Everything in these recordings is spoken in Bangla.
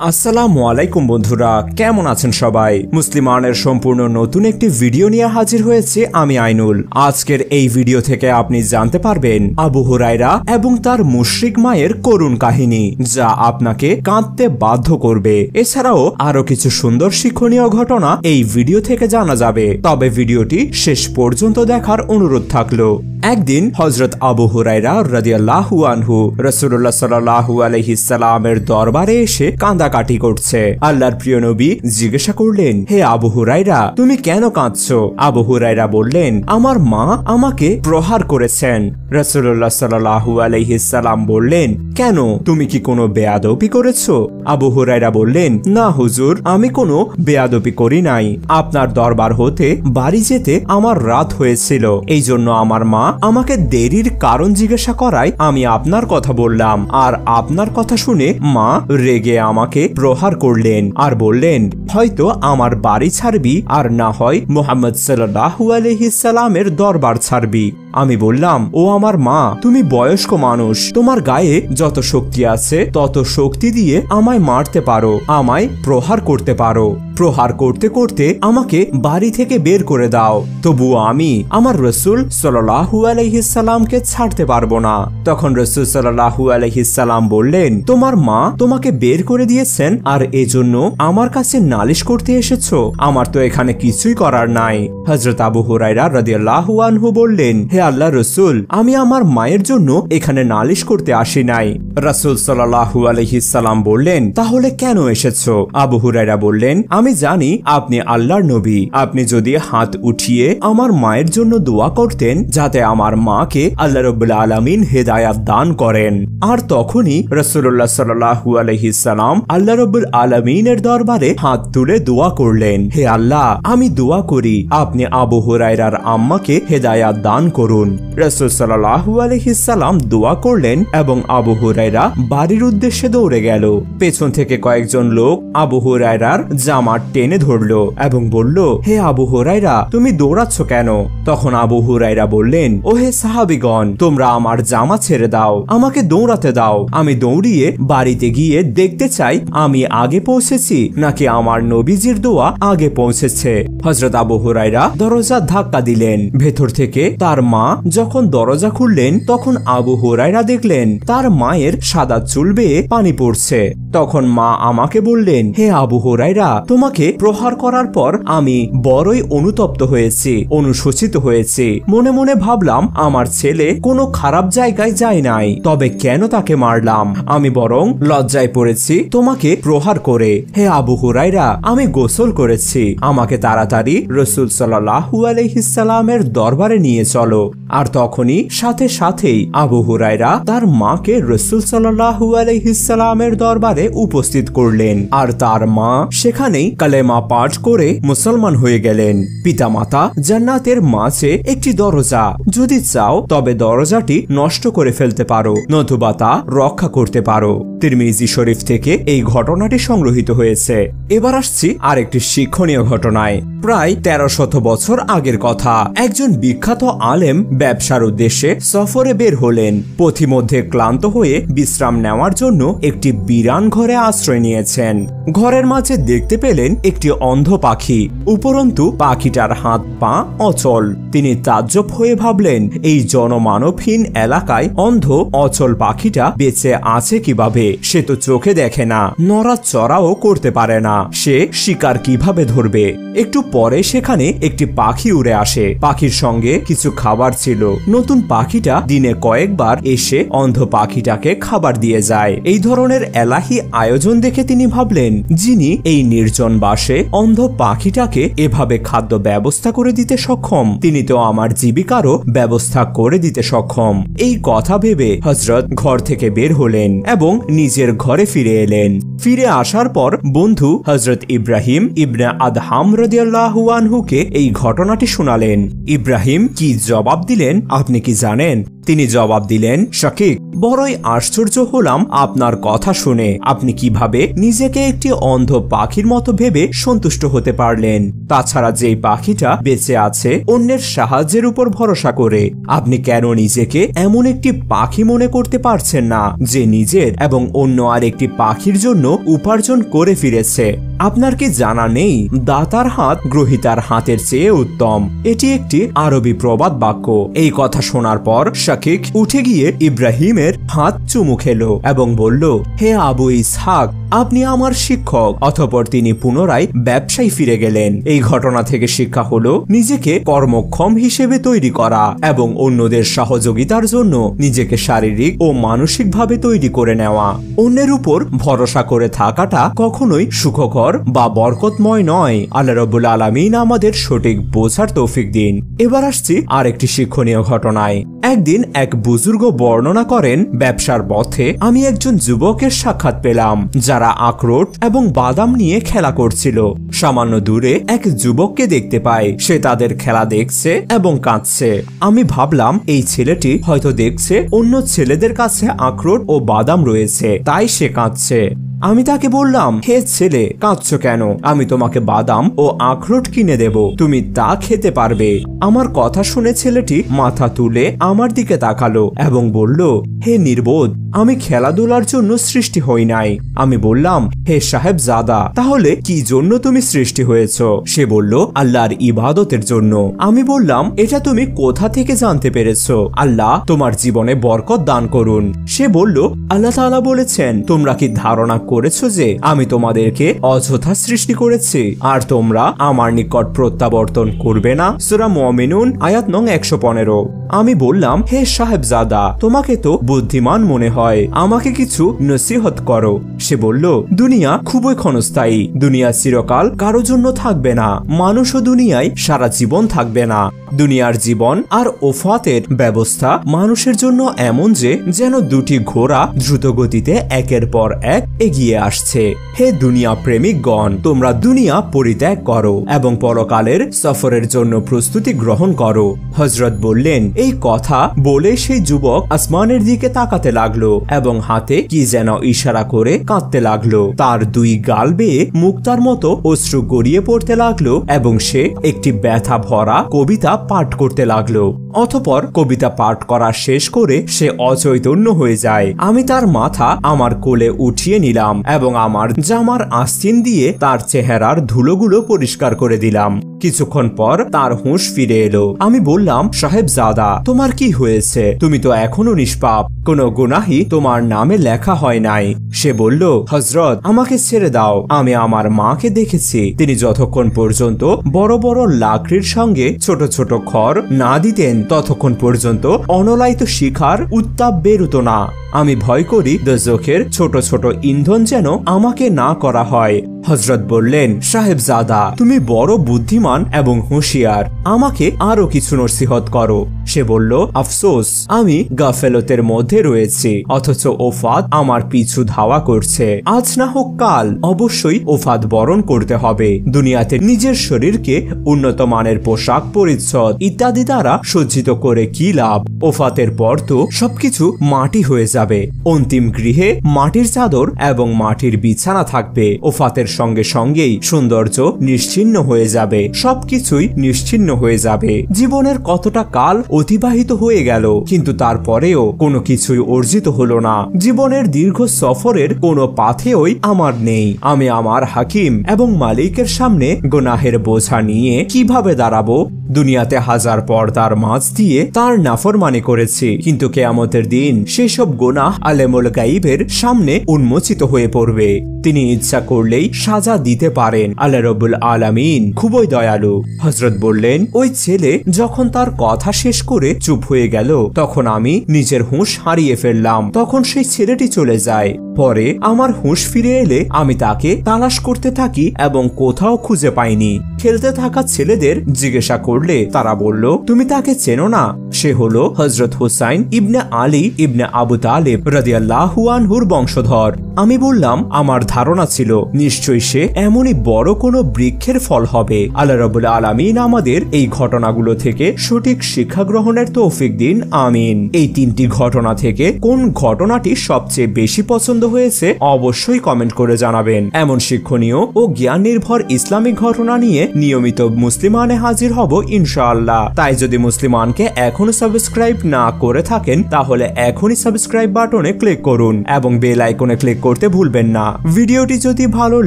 আসসালামু আলাইকুম বন্ধুরা, কেমন আছেন সবাই? মুসলিমানের সম্পূর্ণ নতুন একটি ভিডিও নিয়ে হাজির হয়েছে আমি আইনুল। আজকের এই ভিডিও থেকে আপনি জানতে পারবেন আবু হুরায়রা এবং তার মুশরিক মায়ের করুণ কাহিনী, যা আপনাকে কাঁদতে বাধ্য করবে। এছাড়াও আরো কিছু সুন্দর শিক্ষণীয় ঘটনা এই ভিডিও থেকে জানা যাবে, তবে ভিডিওটি শেষ পর্যন্ত দেখার অনুরোধ থাকলো। একদিন হযরত আবু হুরায়রা রাদিয়াল্লাহু আনহু রাসূলুল্লাহ সাল্লাল্লাহু আলাইহি সাল্লামের দরবারে এসে কাঁদাকাটি করছে। আল্লাহর প্রিয় নবী জিজ্ঞাসা করলেন, হে আবু হুরায়রা, তুমি কেন কাঁদছো? আবু হুরায়রা বললেন, আমার মা আমাকে প্রহার করেছেন। রাসূলুল্লাহ সাল্লাল্লাহু আলাইহি সাল্লাম বললেন, কেন, তুমি কি কোনো বেয়াদবি করেছো? আবু হুরায়রা বললেন, না হুজুর, আমি কোনো বেয়াদবি করি নাই। আপনার দরবার হতে বাড়ি যেতে আমার রাত হয়েছিল, এই জন্য আমার মা আমাকে দেরির কারণ জিজ্ঞাসা করায় আমি আপনার কথা বললাম, আর আপনার কথা শুনে মা রেগে আমাকে প্রহার করলেন আর বললেন, হয়তো আমার বাড়ি ছাড়বি, আর না হয় মুহাম্মদ সাল্লাল্লাহু আলাইহি সাল্লামের দরবার ছাড়বি। আমি বললাম, ও আমার মা, তুমি বয়স্ক মানুষ, তোমার গায়ে যত শক্তি আছে তত শক্তি দিয়ে আমায় মারতে পারো, আমায় প্রহার করতে পারো। প্রহার করতে করতে আমাকে বাড়ি থেকে বের করে দাও, তবুও আমি আমার রাসূল সাল্লাল্লাহু আলাইহি সাল্লামকে ছাড়তে পারবো না। তখন রাসূল সাল্লাল্লাহু আলাইহি সাল্লাম বললেন, তোমার মা তোমাকে বের করে দিয়েছেন, আর এজন্য আমার কাছে নালিশ করতে এসেছো? আমার তো এখানে কিছুই করার নাই। হযরত আবু হুরায়রা রাদিয়াল্লাহু আনহু বললেন, হে আল্লাহর রাসূল, আমি আমার মায়ের জন্য এখানে নালিশ করতে আসি নাই। রাসূল সাল্লাল্লাহু আলাইহি সাল্লাম বললেন, তাহলে কেন এসেছো? আবু হুরায়রা বললেন, আমি জানি আপনি আল্লাহর নবী, আপনি যদি হাত উঠিয়ে আমার মায়ের জন্য দোয়া করতেন যাতে আমার মাকে আল্লাহ রাব্বুল আলামিন হেদায়াত দান করেন। আর তখনই রাসূলুল্লাহ সাল্লাল্লাহু আলাইহি সাল্লাম আল্লাহ রাব্বুল আলামিনের দরবারে হাত তুলে দোয়া করলেন, হে আল্লাহ, আমি দোয়া করি আপনি আবু হুরায়রার আম্মাকে হেদায়াত দান করুন। রাসূল সাল্লাল্লাহু আলাইহি সাল্লাম দোয়া করলেন এবং আবু হুরায়রা বাড়ির উদ্দেশ্যে দৌড়ে গেল। পেছন থেকে কয়েকজন লোক আবু হুরায়রার জামা টেনে ধরলো এবং বলল, হে আবু হুরায়রা, তুমি দৌড়াচ্ছ কেন? তখন আবু হুরায়রা বললেন, ও হে সাহাবীগণ, তোমরা আমার জামা ছেড়ে দাও, আমাকে দৌড়াতে দাও। আমি দৌড়িয়ে বাড়িতে গিয়ে দেখতে চাই আমি আগে পৌঁছেছি নাকি আমার নবীজির দোয়া আগে পৌঁছেছে। হযরত আবু হুরায়রা দরজা ধাক্কা দিলেন। ভেতর থেকে তার মা যখন দরজা খুললেন তখন আবু হুরায়রা দেখলেন তার মায়ের সাদা চুল বেয়ে পানি পড়ছে। তখন মা আমাকে বললেন, হে আবু হুরায়রা, তোমাকে প্রহার করার পর আমি বড়ই অনুতপ্ত হয়েছি, অনুশোচিত হয়েছি। মনে মনে ভাবলাম আমার ছেলে কোনো খারাপ জায়গায় যায় নাই, তবে কেন তাকে মারলাম? আমি বরং লজ্জায় পড়েছি তোমাকে প্রহার করে। হে আবু হুরায়রা, আমি গোসল করেছি, আমাকে তাড়াতাড়ি রাসূল সাল্লাল্লাহু আলাইহি সাল্লামের দরবারে নিয়ে চলো। আর তখনই সাথে সাথেই আবু হুরায়রা তার মাকে রাসূল সাল্লাল্লাহু আলাইহি সাল্লামের দরবারে উপস্থিত করলেন, আর তার মা সেখানেই কালেমা পাঠ করে মুসলমান হয়ে গেলেন। পিতামাতা জান্নাতের মাঝে একটি দরজা, যদি চাও তবে দরজাটি নষ্ট করে ফেলতে পারো, নতুবা তা রক্ষা করতে পারো। তিরমিজি শরীফ থেকে এই ঘটনাটি সংগ্রহীত হয়েছে। এবার আসছি আরেকটি শিক্ষণীয় ঘটনায়। প্রায় 1300 বছর আগের কথা। একজন বিখ্যাত আলেম ব্যবসার উদ্দেশ্যে সফরে বের হলেন। পথিমধ্যে ক্লান্ত হয়ে বিশ্রাম নেওয়ার জন্য একটি বিরান ঘরে আশ্রয় নিয়েছেন। ঘরের মাঝে দেখতে পেলেন একটি অন্ধ পাখি, উপরন্তু পাখিটার হাত পা অচল। তিনি তাজ্জব হয়ে ভাবলেন, এই জনমানবহীন এলাকায় অন্ধ অচল পাখিটা বেঁচে আছে কিভাবে? সে তো চোখে দেখে না, নড়াচড়াও করতে পারে না, সে শিকার কিভাবে ধরবে? একটু পরে সেখানে একটি পাখি উড়ে আসে। পাখির সঙ্গে কিছু খাবার ছিল। নতুন পাখিটা দিনে কয়েকবার এসে অন্ধ পাখিটাকে খাবার দিয়ে যায়। এই ধরনের এলাহি আয়োজন দেখে তিনি ভাবলেন, যিনি এই নির্জন বাসে অন্ধ পাখিটাকে এভাবে খাদ্য ব্যবস্থা করে দিতে সক্ষম, তিনি তো আমার জীবিকারও ব্যবস্থা করে দিতে সক্ষম। এই কথা ভেবে হযরত ঘর থেকে বের হলেন এবং নিজের ঘরে ফিরে এলেন। ফিরে আসার পর বন্ধু হযরত ইব্রাহিম ইবনে আদহাম রাদিয়াল্লাহু আনহুকে এই ঘটনাটি শোনালেন। ইব্রাহিম কি জবাব দিলেন আপনি কি জানেন? তিনি জবাব দিলেন, শাকিক, বড়ই আশ্চর্য হলাম আপনার কথা শুনে। আপনি কিভাবে নিজেকে একটি অন্ধ পাখির মতো ভেবে সন্তুষ্ট হতে পারলেন? তাছাড়া যেই পাখিটা বেঁচে আছে অন্যের সাহায্যের উপর ভরসা করে, আপনি কেন নিজেকে এমন একটি পাখি মনে করতে পারছেন না যে নিজের এবং অন্য আরেকটি পাখির জন্য উপার্জন করে ফিরেছে? আপনার কি জানা নেই, দাতার হাত গ্রহীতার হাতের চেয়ে উত্তম? এটি একটি আরবি প্রবাদ বাক্য। এই কথা শোনার পর শাকিক উঠে গিয়ে ইব্রাহিমের হাত চুমু খেলো এবং বলল, হে আবু ইসহাক, আপনি আমার শিক্ষক। অতঃপর তিনি পুনরায় ব্যবসায় ফিরে গেলেন। এই ঘটনা থেকে শিক্ষা হলো নিজেকে কর্মক্ষম হিসেবে তৈরি করা এবং অন্যদের সহযোগিতার জন্য নিজেকে শারীরিক ও মানসিকভাবে তৈরি করে নেওয়া। অন্যের উপর ভরসা করে থাকাটা কখনোই সুখকর বা বরকতময় নয়। আল্লাহ রাব্বুল আলামিন আমাদের সঠিক বোঝার তৌফিক দিন। এবার আসছি আরেকটি শিক্ষণীয় ঘটনায়। একদিন এক বুজুর্গ বর্ণনা করেন, ব্যবসার পথে আমি একজন যুবকের সাক্ষাৎ পেলাম যারা আখরোট এবং বাদাম নিয়ে খেলা করছিল। সামান্য দূরে এক যুবককে দেখতে পাই, সে তাদের খেলা দেখছে এবং কাঁদছে। আমি ভাবলাম এই ছেলেটি হয়তো দেখছে অন্য ছেলেদের কাছে আখরোট ও বাদাম রয়েছে, তাই সে কাঁদছে। আমি তাকে বললাম, হে ছেলে, কাঁদছো কেন? আমি তোমাকে বাদাম ও আখরোট কিনে দেব, তুমি তা খেতে পারবে। আমার কথা শুনে ছেলেটি মাথা তুলে আমার দিকে তাকালো এবং বলল, হে নির্বোধ, আমি খেলাধুলার জন্য সৃষ্টি হই নাই। আমি বললাম, হে সাহেবজাদা, তাহলে কি জন্য তুমি সৃষ্টি হয়েছ? সে বলল, আল্লাহর ইবাদতের জন্য। আমি বললাম, এটা তুমি কোথা থেকে জানতে পেরেছো? আল্লাহ তোমার জীবনে বরকত দান করুন। সে বলল, আল্লাহ তাআলা বলেছেন, তোমরা কি ধারণা করেছো যে আমি তোমাদেরকে অযথা সৃষ্টি করেছি আর তোমরা আমার নিকট প্রত্যাবর্তন করবে না? সূরা মুমিনুন আয়াত নং 115। আমি বললাম, হে সাহেবজাদা, তোমাকে তো বুদ্ধিমান মনে হয়, আমাকে কিছু নসিহত করো। সে বলল, দুনিয়া খুবই ক্ষণস্থায়ী, দুনিয়া চিরকাল কারো জন্য থাকবে না, মানুষও দুনিয়ায় সারা জীবন থাকবে না। দুনিয়ার জীবন আর ওফাতের ব্যবস্থা মানুষের জন্য এমন যে যেন দুটি ঘোড়া দ্রুত গতিতে একের পর এক এগিয়ে আসছে। হে দুনিয়া প্রেমিকগণ, তোমরা দুনিয়া পরিত্যাগ করো এবং পরকালের সফরের জন্য প্রস্তুতি গ্রহণ করো। হযরত বললেন, এই কথা বলে সেই যুবক আসমানের দিকে তাকাতে লাগলো এবং হাতে কি যেন ইশারা করে কাঁদতে লাগলো। তার দুই গাল বেয়ে মুক্তার মতো অশ্রু গড়িয়ে পড়তে লাগলো এবং সে একটি ব্যথা ভরা কবিতা পাঠ করতে লাগলো। অতঃপর কবিতা পাঠ করা শেষ করে সে অচৈতন্য হয়ে যায়। আমি তার মাথা আমার কোলে উঠিয়ে নিলাম এবং আমার জামার আস্তিন দিয়ে তার চেহারার ধুলোগুলো পরিষ্কার করে দিলাম। কিছুক্ষণ পর তার হুঁশ ফিরে এলো। আমি বললাম, সাহেবজাদা, তোমার কি হয়েছে? তুমি তো এখনো নিষ্পাপ, কোনো গুনাহি তোমার নামে লেখা হয় নাই। সে বলল, হযরত, আমাকে ছেড়ে দাও। আমি আমার মাকে দেখেছি, তিনি যতক্ষণ পর্যন্ত বড় বড় লাকড়ির সঙ্গে ছোট ছোট খড় না দিতেন ততক্ষণ পর্যন্ত অনলাইত শিখার উত্তাপ বেরুতো না। আমি ভয় করি দোজখের ছোট ছোট ইন্ধন যেন আমাকে না করা হয়। হযরত বললেন, সাহেবজাদা, তুমি বড় বুদ্ধিমান এবং হুঁশিয়ার, আমাকে আরো কিছু নসিহত করো। সে বলল, আফসোস, আমি গাফেলতের মধ্যে রয়েছি, অথচ ওফাত আমার পিছু ধাওয়া করছে। আজ না হোক কাল অবশ্যই ওফাত বরণ করতে হবে। দুনিয়াতে নিজের শরীরকে উন্নত মানের পোশাক পরিচ্ছদ ইত্যাদি দ্বারা সজ্জিত করে কি লাভ? ওফাতের পর তো সবকিছু মাটি হয়ে যাবে। অন্তিম গৃহে মাটির চাদর এবং মাটির বিছানা থাকবে। ওফাতের সঙ্গে সঙ্গেই সৌন্দর্য নিশ্চিহ্ন হয়ে যাবে, সবকিছুই নিশ্চিহ্ন হয়ে যাবে। জীবনের কতটা কাল অতিবাহিত হয়ে গেল, কিন্তু তারপরেও কোনো কিছুই অর্জিত হলো না। জীবনের দীর্ঘ সফরের কোনো পাথেওই আমার নেই। আমি আমার হাকিম এবং মালিকের সামনে গুনাহের বোঝা নিয়ে কিভাবে দাঁড়াবো? দুনিয়াতে হাজার পর্দার মাঝ দিয়ে তার নাফরমানি করেছি, কিন্তু কিয়ামতের দিন সেসব গুনাহ আলেমুল গাইবের সামনে উন্মোচিত হয়ে পড়বে। তিনি ইচ্ছা করলেই সাজা দিতে পারেন। আল্লাহ রাব্বুল আলামিন খুবই দয়ালু। হযরত বললেন, ওই ছেলে যখন তার কথা শেষ করে চুপ হয়ে গেল তখন আমি নিজের হুঁশ হারিয়ে ফেললাম। তখন সেই ছেলেটি চলে যায়। পরে আমার হুঁশ ফিরে এলে আমি তাকে তালাশ করতে থাকি এবং কোথাও খুঁজে পাইনি। খেলতে থাকা ছেলেদের জিজ্ঞাসা করলে তারা বলল, তুমি তাকে চেনো না? সে হলো হযরত হুসাইন ইবনে আলী ইবনে আবু তালিব রাদিয়াল্লাহু আনহুর বংশধর। আমি বললাম, আমার ধারণা ছিল নিশ্চয়ই সে এমনই বড় কোনো বৃক্ষের ফল হবে। আল্লাহ রাব্বুল আলামিন আমাদের এই ঘটনাগুলো থেকে সঠিক শিক্ষা গ্রহণের তৌফিক দিন, আমিন। এই 3টি ঘটনা থেকে কোন ঘটনাটি সবচেয়ে বেশি পছন্দ হয়েছে অবশ্যই কমেন্ট করে জানাবেন। এমন শিক্ষণীয় ও জ্ঞান নির্ভর ইসলামিক ঘটনা নিয়ে নিয়মিত মুসলিমানে হাজির হব ইনশাআল্লাহ। তাই যদি মুসলিমানকে এখনো সাবস্ক্রাইব না করে থাকেন তাহলে এখনই সাবস্ক্রাইব বাটনে ক্লিক করুন এবং বেল আইকনে ক্লিক করতে ভুলবেন না। ভিডিওটি যদি ভালো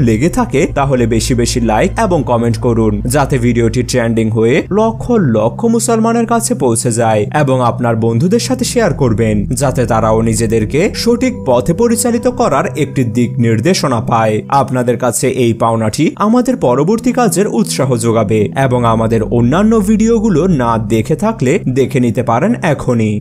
লেগে থাকে তাহলে বেশি বেশি লাইক এবং কমেন্ট করুন, যাতে ভিডিওটি ট্রেন্ডিং হয়ে লক্ষ লক্ষ মুসলমানের কাছে পৌঁছে যায়, এবং আপনার বন্ধুদের সাথে শেয়ার করবেন যাতে তারাও নিজেদেরকে সঠিক পথে পরিচালিত করার একটি দিক নির্দেশনা পায়। আপনাদের কাছে এই পাওনাটি আমাদের পরবর্তী কাজের উৎসাহ যোগাবে, এবং আমাদের অন্যান্য ভিডিওগুলো না দেখে থাকলে দেখে নিতে পারেন এখনই।